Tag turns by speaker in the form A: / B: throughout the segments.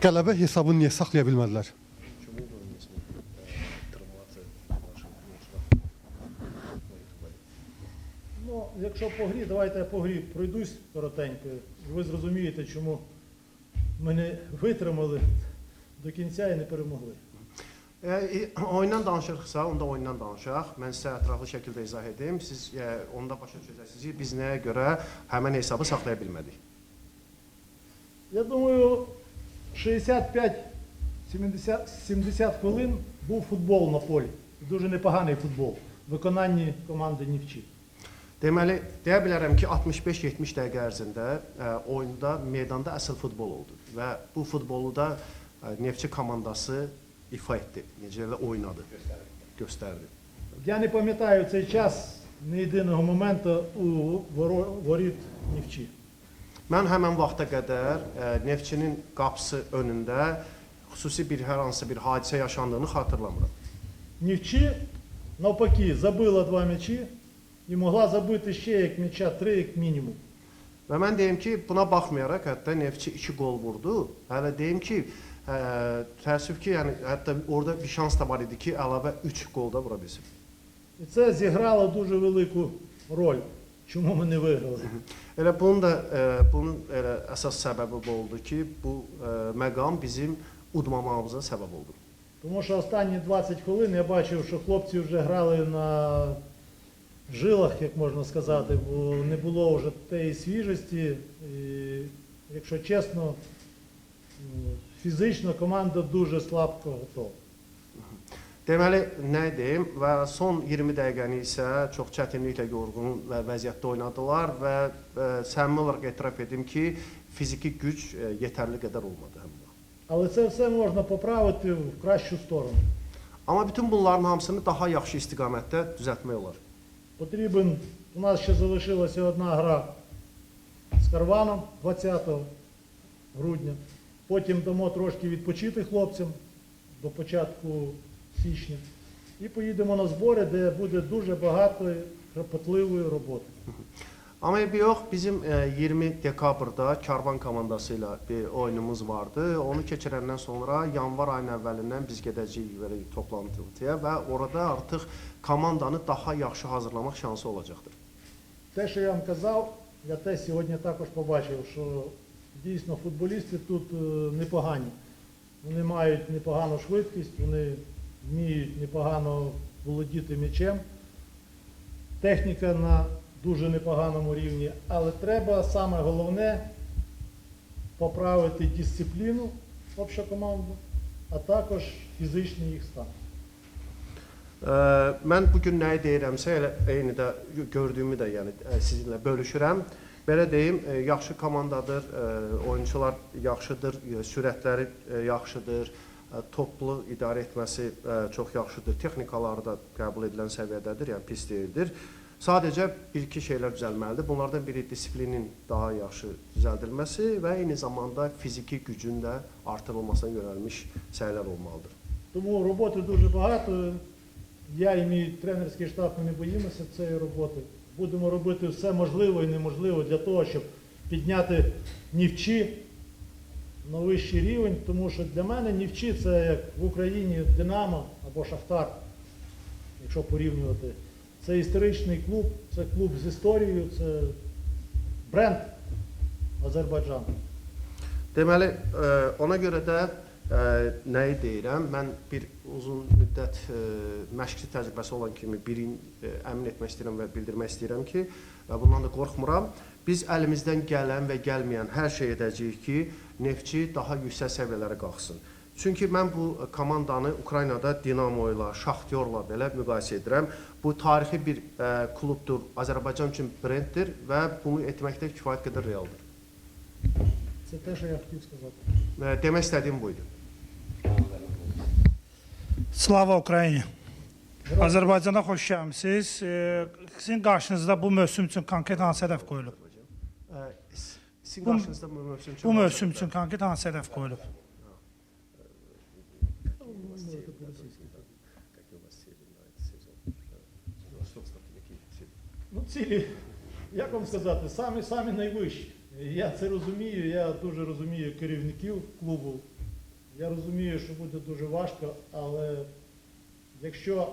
A: qələbə hesabını niyə saxlaya bilmədilər?
B: Ну, якщо по грі, давайте я по грі пройдусь коротенько. Ви зрозумієте, чому ми не витримали до кінця і не перемогли.
C: Oyundan danışırıqsa, onda oyundan danışaq. Mən sizə ətraflı şəkildə izah edeyim. Siz onda başa düşəcəksiniz ki, biz nəyə görə həmən hesabı saxlaya bilmədik.
B: Я думаю, 65-70 хвилин був футбол на полі. Дуже непоганий футбол в виконанні команди Нефчі.
C: Deməli, deyə bilərəm ki, 65-70 dəqiqə ərzində oyunda, meydanda əsl futbol oldu. Və bu futbolu da Neftçi komandası ifa etdi. Necə də oynadı, göstərdi.
B: Я не пам'ятаю цей час ні єдиного моменту у воріт Нефчі.
C: Mən həmən vaxta qədər Neftçinin qapısı önündə xüsusi hər hansı bir hadisə yaşandığını xatırlamıram.
B: Нефчі, навпаки, забила 2 м'ячі і могла забити ще як м'яча 3 як мінімум.
C: Və mən deyim ki, buna baxmayaraq, hətta Neftçi 2 gol vurdu. Hələ deyim ki, təəssüf ki, yəni, hətta orada bir şans da var idi ki, əlavə 3 gol da vura bilsin.
B: І це зіграло дуже велику роль, чому ми не виграли.
C: Elə bunun elə əsas səbəbi bu oldu ki, bu məqam bizim udmamağımıza səbəb oldu.
B: Тому що останні 20 хвилин я бачив, що хлопці вже грали на жилах, як можна сказати, бо не було вже тієї свіжості. І, якщо чесно, фізично команда дуже слабко готова.
C: Deməli, nə deyim və son 20 dəqiqəni isə çox çətinliklə yorğun və vəziyyətdə oynadılar və səmimi olaraq etiraf edim ki, fiziki güc yetərli qədər olmadı həmdə.
B: Але це все можна поправити в кращу сторону.
C: Amma bütün bunların hamısını daha yaxşı istiqamətdə düzəltmək olar.
B: Потрібен, у нас ще залишилася одна гра з Карваном 20 грудня. Потім дамо трошки відпочити хлопцям до початку січня. І поїдемо на збори, де буде дуже багато кропотливої роботи.
C: Amma yox, bizim 20 dekabrda Karvan komandası ilə bir oyunumuz vardı. Onu keçirəndən sonra yanvar ayının əvvəlindən biz gedəcəyik toplantıya və orada artıq komandanı daha yaxşı hazırlamaq şansı olacaqdır.
B: Те, що я вам казав, я те сьогодні також побачив, що дійсно футболісти тут непогані. Вони мають непогану швидкість, вони вміють непогано володіти м'ячем. Техніка на дуже непоганому рівні, але треба саме головне поправити дисципліну общу команду, а також фізичний їх стан.
C: Mən bugün nəyi deyirəmsə, elə eyni də gördüyümü də yəni sizinlə bölüşürəm. Belə deyim, yaxşı komandadır, oyunçular yaxşıdır, sürətləri yaxşıdır, toplu idarə etməsi çox yaxşıdır, texnikaları da qəbul edilən səviyyədədir, yəni pis deyildir. Sadəcə bir-iki şeylər düzəlməlidir. Bunlardan biri disiplinin daha yaxşı düzəldilməsi və eyni zamanda fiziki gücün də artırılmasına yönəlmiş səylər olmalıdır.
B: Тому роботи дуже багато. Я і мій тренерський штаб, ми не боїмося цієї роботи. Будемо робити все можливе і неможливе для того, щоб підняти Нефчі на вищий рівень, тому що для мене Нефчі це як в Україні Динамо або Шахтар, якщо порівнювати. Це історичний клуб, це клуб з історією, це бренд Azərbaycan.
C: Deməli, ona görə də nəyi deyirəm, mən bir uzun müddət məşqçi təcrübəsi olan kimi birini əmin etmək istəyirəm və bildirmək istəyirəm ki, bundan da qorxmuram. Biz əlimizdən gələn və gəlməyən hər şey edəcəyik ki, Neftçi daha yüksək səviyyələrə qalxsın. Çünki mən bu komandanı Ukraynada Dinamo ilə, Şaxtyorla belə müqayisə edirəm. Bu tarixi bir klubdur, Azərbaycan üçün brenddir və bunu etməkdə kifayət qədər realdır.
B: Це те, що я хотів сказати.
C: Demək istədiyim buydu.
D: Slava Ukrayna. Azərbaycana xoş gəlmisiniz. Sizin qarşınızda bu mövsüm üçün konkret hansı hədəf qoyulub?
C: Sizin qarşınızda bu mövsüm üçün
D: Bu mövsüm üçün konkret hansı hədəf qoyulub?
B: Ну, цілі, як вам сказати, самі найвищі. Я це розумію, я дуже розумію керівників клубу, Я розумію, що буде дуже важко, але якщо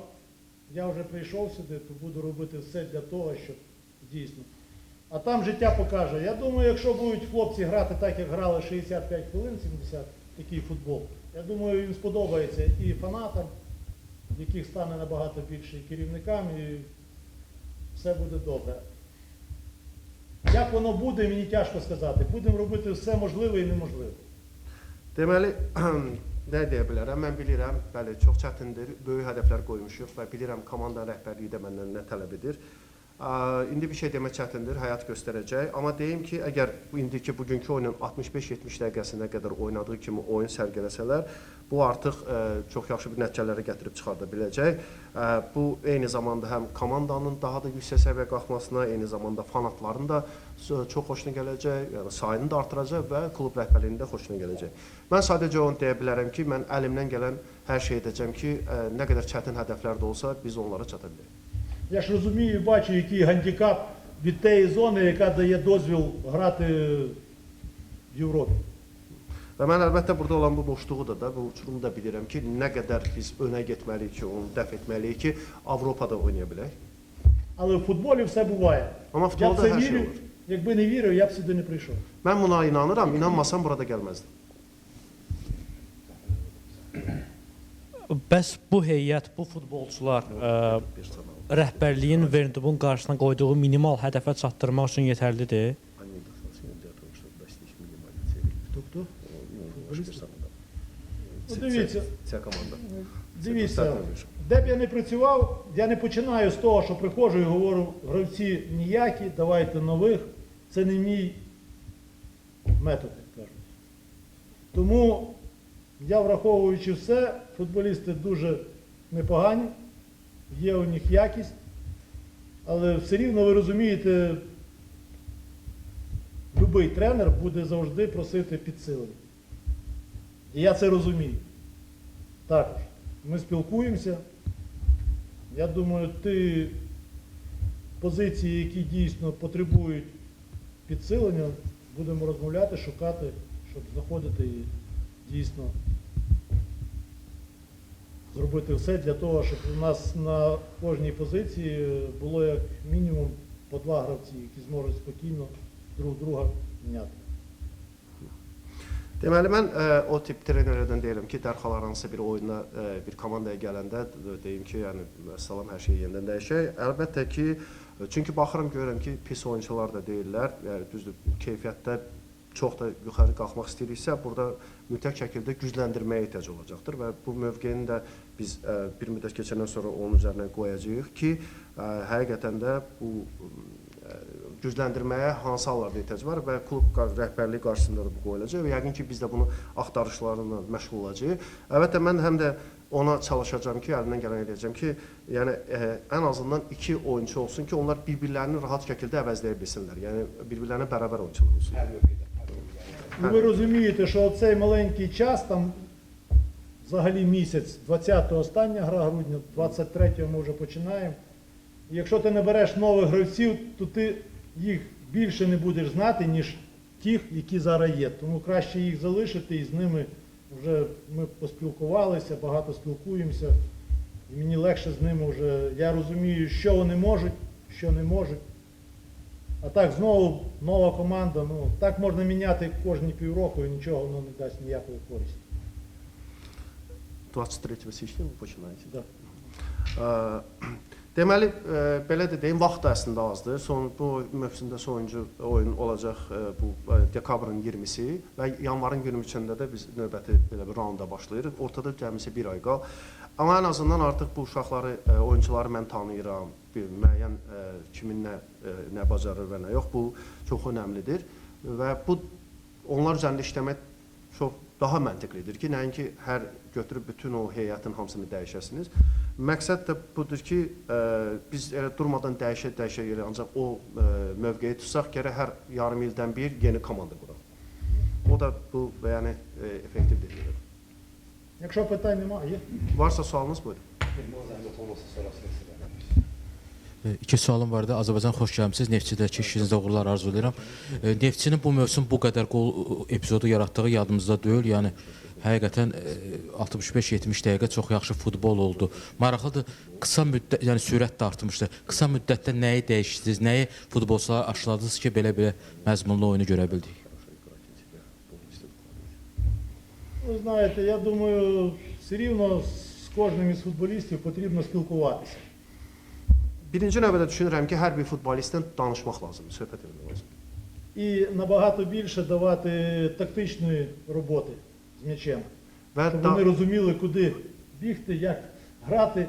B: я вже прийшов сюди, то буду робити все для того, щоб дійсно. А там життя покаже. Я думаю, якщо будуть хлопці грати так, як грали 65 хвилин, 70, такий футбол, я думаю, їм сподобається і фанатам, яких стане набагато більше, і керівникам, і все буде добре. Як воно буде, мені тяжко сказати. Будемо робити все можливе і неможливе.
C: Deməli, nə deyə bilərəm? Mən bilirəm, bəli, çox çətindir, böyük hədəflər qoymuşuq və bilirəm komanda rəhbərliyi də məndən nə tələb edir. İndi bir şey demək çətindir, həyat göstərəcək. Amma deyim ki, əgər indiki bugünkü oyunun 65-70 dəqiqəsinə qədər oynadığı kimi oyun sərgiləsələr, bu artıq çox yaxşı bir nəticələrə gətirib çıxarda biləcək. Bu eyni zamanda həm komandanın daha da yüksək səviyyə qalxmasına, eyni zamanda fanatların da çox xoşuna gələcək, yəni sayını da artıracaq və klub rəhbərliyinin də xoşuna gələcək. Mən sadəcə onu deyə bilərəm ki, mən əlimdən gələn hər şey edəcəm ki, nə qədər çətin hədəflər də olsa, biz onlara çata bilərik.
B: Я ж розумію і бачу, який гандикап від тієї зони, яка дає дозвіл грати в Європі.
C: Və mən əlbəttə burada olan bu boşluğu da, bu uçurumu da bilirəm ki, nə qədər biz önə getməliyik ki, onu dəf etməliyik ki, Avropada oynaya bilək.
B: Але в футболі все буває.
C: Amma
B: Я в
C: futbolda
B: це
C: hər şey
B: вірю.
C: olur.
B: Якби не вірив, я б сюди не прийшов.
C: Mən buna inanıram, inanmasam burada gəlməzdim.
E: Bəs bu heyət, bu futbolçular rəhbərliyin Verndubun qarşısına qoyduğu minimal hədəfə çatdırmaq üçün yetərlidir?
B: Тобто? Дивіться,
C: Ця команда.
B: дивіться, де б я не працював, я не починаю з того, що приходжу і говорю, гравці ніякі, давайте нових. Це не мій метод, як кажуть. Тому я, враховуючи все, футболісти дуже непогані, є у них якість, але все рівно ви розумієте, будь-який тренер буде завжди просити підсилення. І я це розумію. Так, ми спілкуємося. Я думаю, ті позиції, які дійсно потребують підсилення, будемо розмовляти, шукати, щоб знаходити і дійсно зробити все для того, щоб у нас на кожній позиції було як мінімум по 2 гравці, які зможуть спокійно друг друга міняти.
C: Deməli, mən o tip trenerlərdən deyirəm ki, dərhal hansısa bir oyuna, bir komandaya gələndə deyim ki, yəni, salam, hər şey yenidən dəyişək. Əlbəttə ki, çünki baxıram, görürəm ki, pis oyuncular da deyirlər, yəni, düzdür, keyfiyyətdə çox da yuxarı qalxmaq istəyiriksə, burada mütləq şəkildə gücləndirməyə ehtiyac olacaqdır və bu mövqeyini də biz bir müddət keçəndən sonra onun üzərinə qoyacağıq ki, həqiqətən də bu gücləndirməyə hansı hallarda ehtiyac var və klub rəhbərliyi qarşısında da bu qoyulacaq və yəqin ki, biz də bunu axtarışlarla məşğul olacağıq. Əlbəttə, mən həm də ona çalışacağam ki, əlimdən gələn edəcəm ki, yəni ən azından 2 oyuncu olsun ki, onlar bir-birlərini rahat şəkildə əvəzləyə bilsinlər. Yəni bir-birlərinə bərabər oyuncular olsun.
B: Ну, ви розумієте, що цей маленький час, там взагалі місяць, 20-го остання гра грудня, 23-го ми вже починаємо. І якщо ти не береш нових гравців, то ти їх більше не будеш знати, ніж тих, які зараз є. Тому краще їх залишити і з ними вже ми поспілкувалися, багато спілкуємося. І мені легше з ними вже, я розумію, що вони можуть, що не можуть. А так знову нова команда, ну так можна міняти кожні півроку і нічого воно не дасть ніякої користі.
C: 23 січня mi починається?
B: Да.
C: Deməli, belə də deyim, vaxt da əslində azdır. Bu mövsümdə sonuncu oyun olacaq bu dekabrın 20-si və yanvarın 23-də də biz növbəti belə bir raunda başlayırıq. Ortada cəmisi 1 ay qal. Amma ən azından artıq bu uşaqları, oyuncuları mən tanıyıram. Bir müəyyən kimin nə bacarır və nə yox. Bu çox önəmlidir və bu onlar üzərində işləmək çox daha məntiqlidir ki, nəinki hər götürüb bütün o heyətin hamısını dəyişəsiniz. Məqsəd də budur ki, biz elə durmadan dəyişə gəlir, ancaq o mövqeyi tutsaq, gərək hər yarım ildən bir yeni komanda quraq. O da bu, yəni, effektiv deyil.
B: Якщо питань немає, є?
C: Varsa sualınız buyurun.
F: İki sualım vardı. Azərbaycan xoş gəlmisiniz. Neftçidəki işinizdə uğurlar arzulayıram. Neftçinin bu mövsüm bu qədər qol epizodu yaratdığı yadımızda deyil. Yəni Həqiqətən 65-70 dəqiqə çox yaxşı futbol oldu. Maraqlıdır. Qısa müddət, yəni sürət də artmışdı. Qısa müddətdə nəyi dəyişdiniz, nəyi futbolçulara aşıladınız ki, belə məzmunlu oyunu görə bildik?
B: Ви знаєте, я думаю, все рівно з кожним із футболістів потрібно спілкуватися.
C: Birinci növbədə düşünürəm ki, hər bir futbolistlə danışmaq lazımdır, söhbət etmək lazımdır.
B: І набагато більше давати тактичної роботи з м'ячем.
C: Və,
B: Щоб
C: da,
B: вони розуміли, куди бігти, як грати.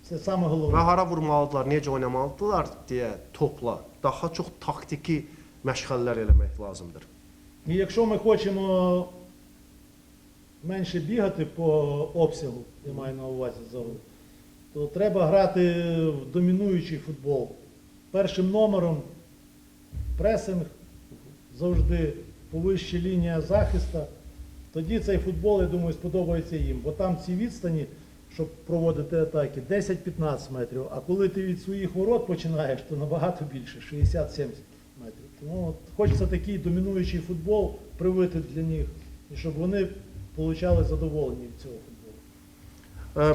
B: Це саме
C: və
B: головне.
C: hara vurmalıdılar, necə oynamalıdılar deyə topla daha çox taktiki məşğələlər eləmək lazımdır.
B: І якщо ми хочемо менше бігати по обсягу, я маю на увазі залу, то треба грати в домінуючий футбол. Першим номером пресинг, завжди повища лінія захисту. Тоді цей футбол, я думаю, сподобається їм. Бо там ці відстані, щоб проводити атаки, 10-15 метрів. А коли ти від своїх ворот починаєш, то набагато більше, 60-70 метрів. Тому от хочеться такий домінуючий футбол привити для них, і щоб вони отримали задоволення від цього футболу.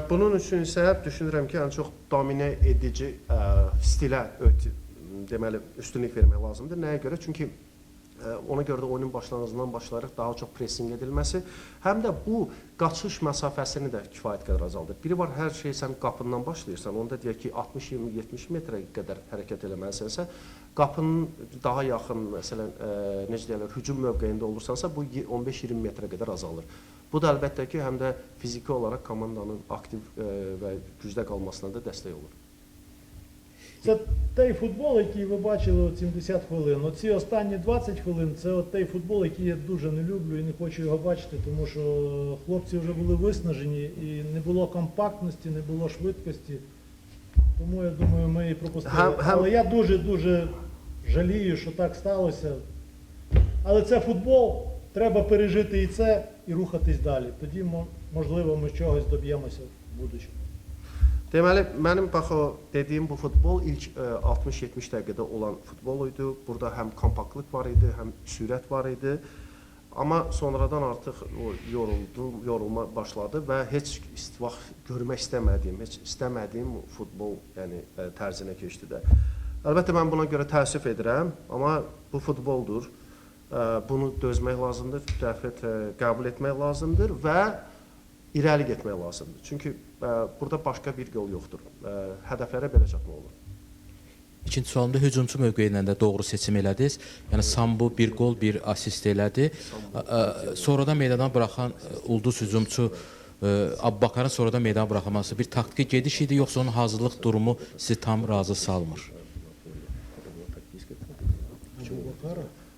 C: Bunun üçün isə düşünürəm ki, ən çox dominə edici stilə deməli üstünlük vermək lazımdır. Nəyə görə? Çünki ona görə də oyunun başlanğıcından başlayaraq daha çox pressing edilməsi, həm də bu qaçış məsafəsini də kifayət qədər azaldır. Biri var, hər şey sən qapından başlayırsan, onda deyək ki 60-20-70 metrə qədər hərəkət eləməlisənsə, qapının daha yaxın, məsələn, necə deyirlər, hücum mövqeyində olursansa, bu 15-20 metrə qədər azalır. Bu da əlbəttə ki, həm də fiziki olaraq komandanın aktiv və gücdə qalmasına da dəstək olur.
B: Це той футбол, який ви бачили от 70 хвилин. Оці останні 20 хвилин – це от той футбол, який я дуже не люблю і не хочу його бачити, тому що хлопці вже були виснажені і не було компактності, не було швидкості. Тому, я думаю, ми і пропустили. Але я дуже-дуже жалію, що так сталося. Але це футбол, треба пережити і це, і рухатись далі. Тоді, можливо, ми чогось доб'ємося в будущому.
C: Deməli, mənim bax o dediyim bu futbol ilk 60-70 dəqiqədə olan futbol idi. Burada həm kompaktlıq var idi, həm sürət var idi. Amma sonradan artıq o yorulma başladı və heç vaxt görmək istəmədiyim, heç istəmədiyim futbol, yəni tərzinə keçdi də. Əlbəttə mən buna görə təəssüf edirəm, amma bu futboldur. Bunu dözmək lazımdır, qəbul etmək lazımdır və irəli getmək lazımdır. Çünki burada başqa bir yol yoxdur. Hədəflərə belə çatmaq olur.
F: İkinci sualımda hücumçu mövqeyindən də doğru seçim elədiniz. Yəni Sambu bir gol, bir asist elədi. Sonradan meydana buraxan ulduz hücumçu Abbakarın sonradan meydana buraxılması bir taktiki gediş idi, yoxsa onun hazırlıq durumu sizi tam razı salmır?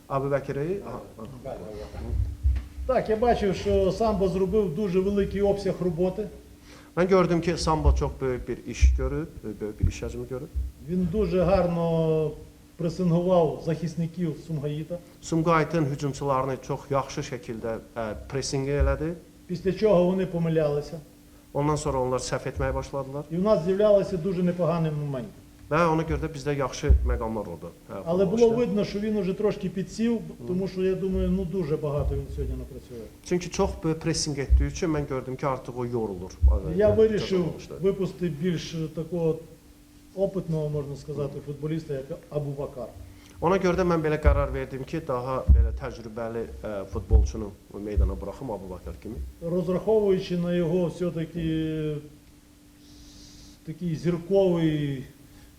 C: Abu Bəkiri?
B: Так, я бачив, що Самбо зробив дуже великий обсяг роботи.
C: Mən gördüm ki, Sambo çox böyük bir iş görüb, böyük bir iş həcmi görüb.
B: Він дуже гарно пресингував захисників Сумгаїта.
C: Sumqayıtın hücumçularını çox yaxşı şəkildə pressinq elədi.
B: Після чого вони помилялися.
C: Ondan sonra onlar səhv etməyə başladılar.
B: І в нас з'являлися дуже непогані моменти.
C: Və ona görə də bizdə yaxşı məqamlar oldu.
B: Але було видно, що він уже трошки підсів, тому що, я думаю, ну дуже багато він сьогодні напрацював.
C: Çünki çox böyük pressinq etdiyi üçün mən gördüm ki, artıq o yorulur.
B: Я вирішив випустити більш такого опитного, можна сказати, футболіста, як Абу-Бакар.
C: Ona görə də mən belə qərar verdim ki, daha belə təcrübəli futbolçunu meydana buraxım Abu Bakar kimi.
B: Розраховуючи на його все-таки такий зірковий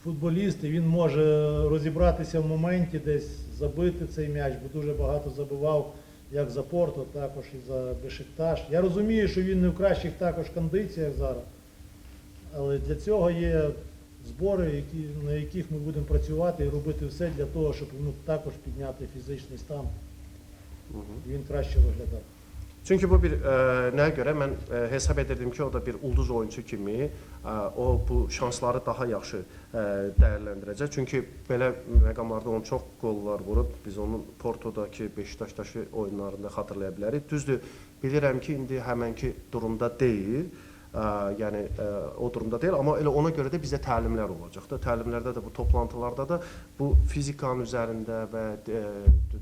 B: футболіст, і він може розібратися в моменті, десь забити цей м'яч, бо дуже багато забивав як за Порто, також і за Бешикташ. Я розумію, що він не в кращих також кондиціях зараз, але для цього є збори, на яких ми будемо працювати і робити все для того, щоб йому також підняти фізичний стан, і він краще виглядав.
C: Çünki bu bir nəyə görə mən hesab edirdim ki, o da bir ulduz oyunçu kimi o bu şansları daha yaxşı dəyərləndirəcək. Çünki belə məqamlarda onun çox qollar vurub, biz onun Portodakı, Beşiktaşdakı oyunlarında xatırlaya bilərik. Düzdür, bilirəm ki, indi həmənki durumda deyil. yəni o durumda deyil, amma elə ona görə də bizdə təlimlər olacaq da. Təlimlərdə də bu toplantılarda da bu fizikanın üzərində və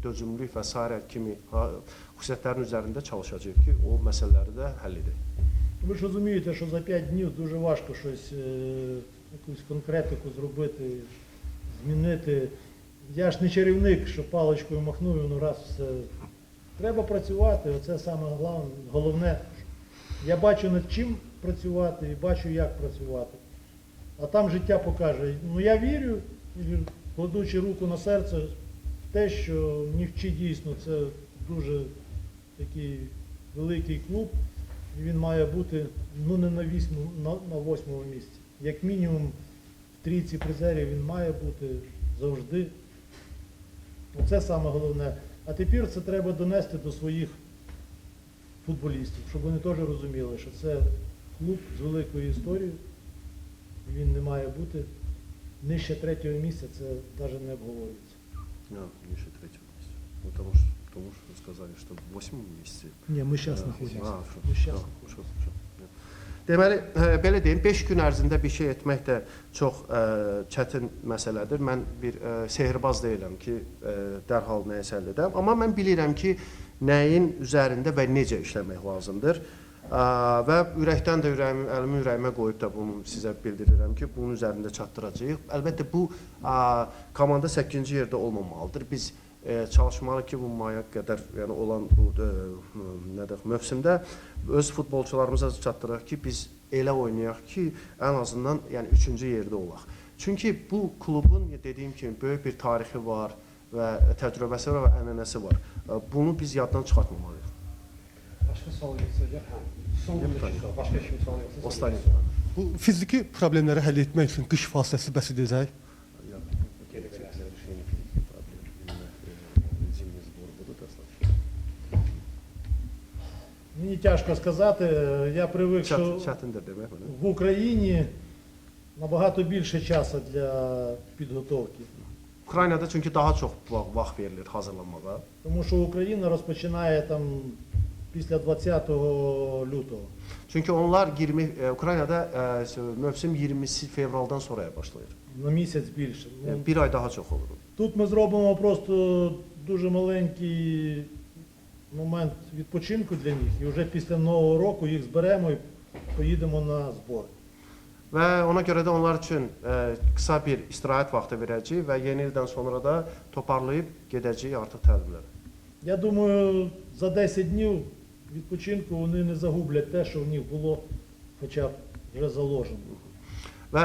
C: dözümlülük və sairə kimi xüsusiyyətlərin üzərində çalışacağıq ki, o məsələləri də həll edək.
B: Ви ж розумієте, що за 5 днів дуже важко щось, якусь конкретику зробити, змінити. Я ж не чарівник, що паличкою махнув, і воно раз все. Треба працювати, оце саме головне. Я бачу над чим працювати і бачу, як працювати. А там життя покаже. Ну я вірю, кладучи руку на серце, в те, що Нівчі дійсно це дуже такий великий клуб. І він має бути ну не на 8-му місці. Як мінімум в трійці призерів він має бути завжди. Оце саме головне. А тепер це треба донести до своїх футболістів, щоб вони теж розуміли, що це клуб з великою історією. І він не має бути нижче 3-го місця, це навіть не обговорюється.
C: Нижче 3-го місця. Тому що сказали, що в 8-му місці.
B: Ні, ми зараз знаходимося. Ми зараз.
C: Deməli, belə deyim, 5 gün ərzində bir şey etmək də çox çətin məsələdir. Mən bir sehirbaz deyiləm ki, dərhal nəyisə əldə edəm. Amma mən bilirəm ki, nəyin üzərində və necə işləmək lazımdır. Və ürəkdən də əlimi ürəyimə qoyub da bunu sizə bildirirəm ki, bunun üzərində çatdıracağıq. Əlbəttə, bu komanda 8-ci yerdə olmamalıdır. Biz çalışmalı ki, bu maya qədər yəni olan bu mövsümdə öz futbolçularımıza çatdıraq ki, biz elə oynayaq ki, ən azından yəni 3-cü yerdə olaq. Çünki bu klubun dediyim kimi böyük bir tarixi var və təcrübəsi var və ənənəsi var. Bunu biz yaddan çıxartmamalıyıq.
G: Başka sual yoksa son bir başka bir sual yoksa.
C: Ostayin.
A: Bu fiziki problemləri həll etmək üçün qış fasiləsi bəs edəcək.
B: Мені тяжко сказати, я привик, що
C: Çətindir demək belə.
B: в Україні набагато більше часу для підготовки.
C: Ukraynada çünki daha çox vaxt verilir hazırlanmağa.
B: Тому що Україна розпочинає там після 20 лютого.
C: Çünki onlar Ukraynada mövsüm 20 fevraldan sonraya başlayır.
B: На місяць більше. Ну,
C: Bir ay daha çox olur.
B: тут ми зробимо просто дуже маленький момент відпочинку для них, і вже після Нового року їх зберемо і поїдемо на збори.
C: Və ona görə də onlar üçün qısa bir istirahət vaxtı verəcəyik və yeni ildən sonra da toparlayıb gedəcəyik artıq təlimlərə.
B: Я думаю, за 10 днів відпочинку вони не загублять те, що в них було хоча б вже заложено.
C: Və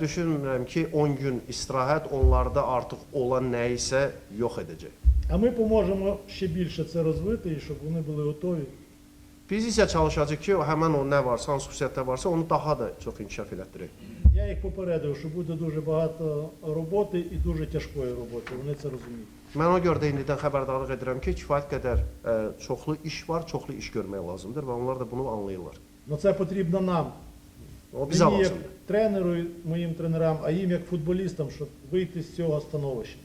C: düşünürəm ki, 10 gün istirahət onlarda artıq olan nə isə yox edəcək.
B: А ми поможемо ще більше це розвити, і щоб вони були готові.
C: Biz isə çalışacağıq ki, həmən o nə varsa, hansı xüsusiyyətlər varsa, onu daha da çox inkişaf elətdirək.
B: Я їх попередив, що буде дуже багато роботи і дуже тяжкої роботи. Вони це розуміють.
C: Mən ona görə də indidən xəbərdarlıq edirəm ki, kifayət qədər çoxlu iş var, çoxlu iş görmək lazımdır və onlar da bunu anlayırlar.
B: Но це потрібно нам,
C: O bizə
B: мені як
C: lazımdır.
B: тренеру, і моїм тренерам, а їм як футболістам, щоб вийти з цього становища.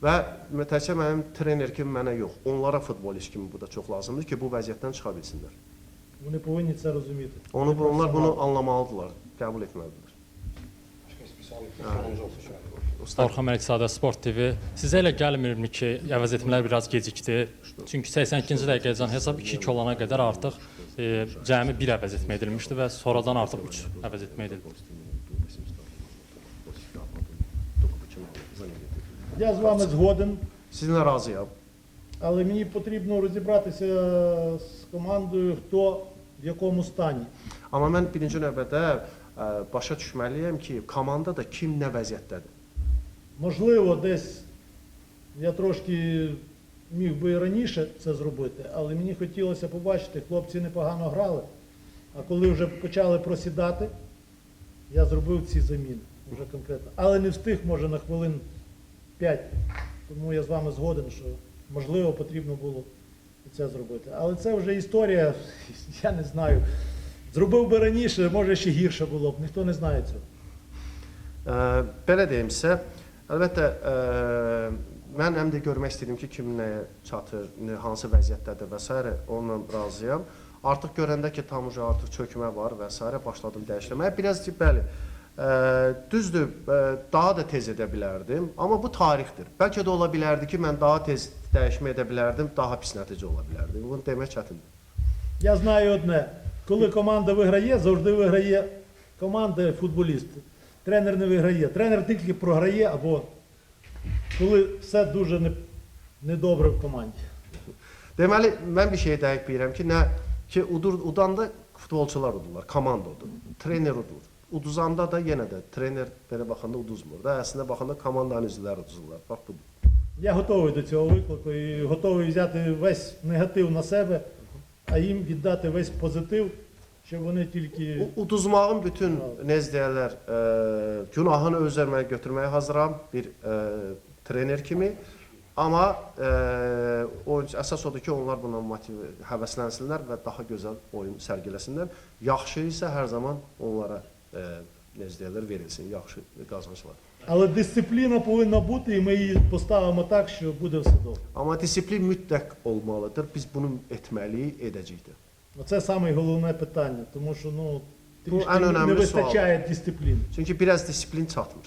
C: Və təkcə mənim trener kimi mənə yox, onlara futbolist kimi bu da çox lazımdır ki, bu vəziyyətdən çıxa bilsinlər.
B: Вони повинні це розуміти.
C: Onlar bunu anlamalıdırlar, qəbul etməlidirlər.
G: Başka bir sual yoksa sorunuz olsa şöyle.
E: Orxan Məlikzadə Sport TV. Sizə elə gəlmirmi ki, əvəz etmələr biraz gecikdi? Çünki 82-ci dəqiqədən hesab 2-2 olana qədər artıq cəmi 1 əvəz etmə edilmişdi və sonradan artıq 3 əvəz etmə edildi.
B: Я з вами згоден,
C: Sizinlə razıyam.
B: але мені потрібно розібратися з командою, хто в якому стані.
C: Amma mən birinci növbədə başa düşməliyəm ki, komandada kim nə vəziyyətdədir.
B: Можливо, десь я трошки міг би і раніше це зробити, але мені хотілося побачити, хлопці непогано грали, а коли вже почали просідати, я зробив ці заміни вже конкретно. Але не встиг, може, на хвилин 5. Тому я з вами згоден, що можливо потрібно було і це зробити. Але це вже історія, я не знаю. Зробив би раніше, може ще гірше було б, ніхто не знає цього.
C: Belə deyim sizə, əlbəttə mən həm də görmək istəyirəm ki, kim nəyə çatır, hansı vəziyyətdədir və s. onunla razıyam. Artıq görəndə ki, tam artıq çökmə var və s. başladım dəyişdirməyə. Biraz ki, bəli, düzdür, daha da tez edə bilərdim, amma bu tarixdir. Bəlkə də ola bilərdi ki, mən daha tez dəyişmə edə bilərdim, daha pis nəticə ola bilərdi. Bunu demək çətindir.
B: Я знаю одне, коли команда виграє, завжди виграє команда футболіст. Тренер не виграє. Тренер тільки програє або коли все дуже недобре в команді.
C: Deməli, mən bir şey dəqiq bilirəm ki, ki udanda futbolçular udurlar, komanda udur, trener udur. Uduzanda da yenə də trener belə baxanda uduzmur da, əslində baxanda komandanın üzvləri uduzurlar. Bax budur.
B: Я готовий до цього виклику і готовий взяти весь негатив на себе, а їм віддати весь позитив, щоб вони тільки...
C: Uduzmağın bütün necə deyirlər, günahını öz üzərimə götürməyə hazıram bir trener kimi. Amma əsas odur ki, onlar buna həvəslənsinlər və daha gözəl oyun sərgiləsinlər. Yaxşı isə hər zaman onlara necə deyirlər, verilsin, yaxşı qazançlar.
B: Але дисципліна повинна бути, і ми її поставимо так, що буде все добре.
C: Amma disiplin mütləq olmalıdır. Biz bunu etməliyik, edəcəyik də.
B: Оце саме головне питання, тому що трішки
C: ən önəmli
B: не вистачає дисципліни.
C: Çünki biraz disiplin çatmır.